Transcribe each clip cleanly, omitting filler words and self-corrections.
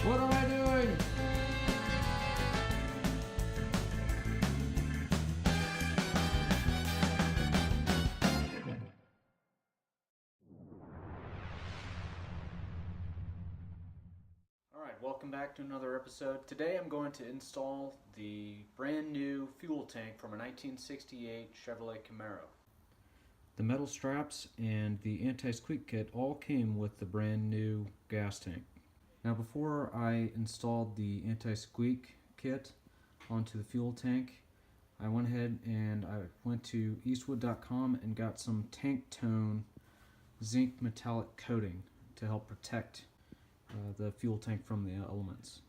What am I doing? Alright, welcome back to another episode. Today I'm going to install the brand new fuel tank from a 1968 Chevrolet Camaro. The metal straps and the anti-squeak kit all came with the brand new gas tank. Now before I installed the anti-squeak kit onto the fuel tank, I went ahead and I went to eastwood.com and got some tank tone zinc metallic coating to help protect the fuel tank from the elements.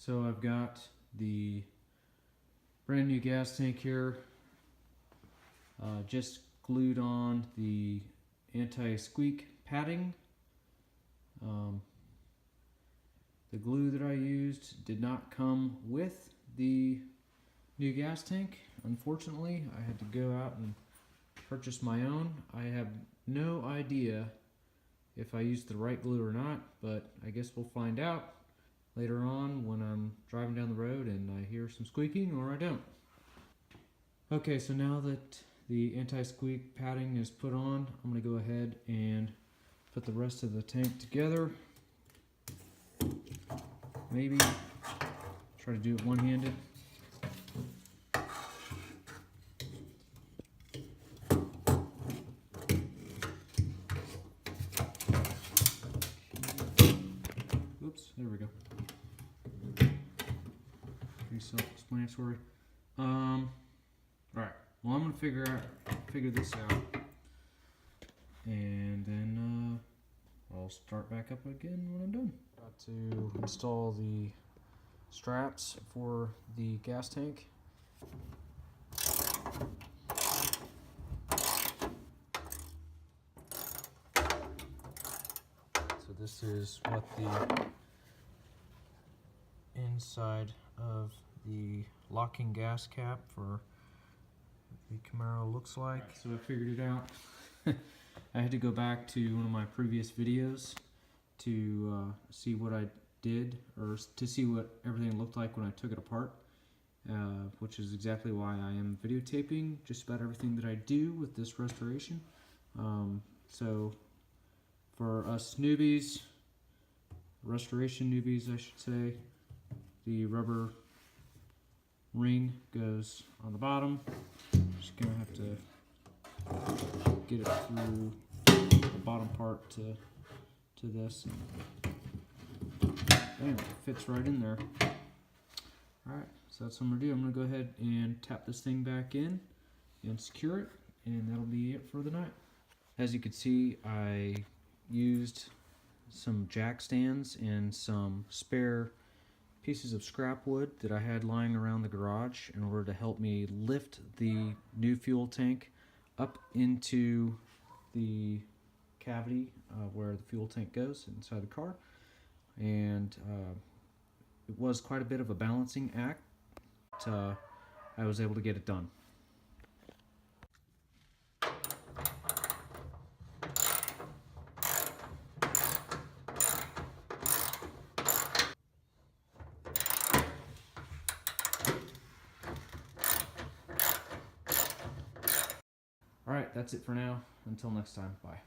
So I've got the brand new gas tank here, just glued on the anti-squeak padding. The glue that I used did not come with the new gas tank. Unfortunately, I had to go out and purchase my own. I have no idea if I used the right glue or not, but I guess we'll find out later on when I'm driving down the road and I hear some squeaking or I don't. Okay, so now that the anti-squeak padding is put on, I'm going to go ahead and put the rest of the tank together. Maybe try to do it one-handed. Oops, there we go. Pretty self-explanatory. Alright, well I'm gonna figure this out, and then I'll start back up again when I'm done. Got to install the straps for the gas tank. So this is what the inside of the locking gas cap for the Camaro looks like. Right, so I figured it out. I had to go back to one of my previous videos to see what I did, or to see what everything looked like when I took it apart, which is exactly why I am videotaping just about everything that I do with this restoration. So for us newbies, restoration newbies I should say, the rubber ring goes on the bottom. Just gonna have to get it through the bottom part to this. Bam, it fits right in there. Alright, so that's what I'm gonna do. I'm gonna go ahead and tap this thing back in and secure it, and that'll be it for the night. As you can see, I used some jack stands and some spare pieces of scrap wood that I had lying around the garage in order to help me lift the new fuel tank up into the cavity where the fuel tank goes inside the car. And it was quite a bit of a balancing act, but I was able to get it done. Alright, that's it for now. Until next time, bye.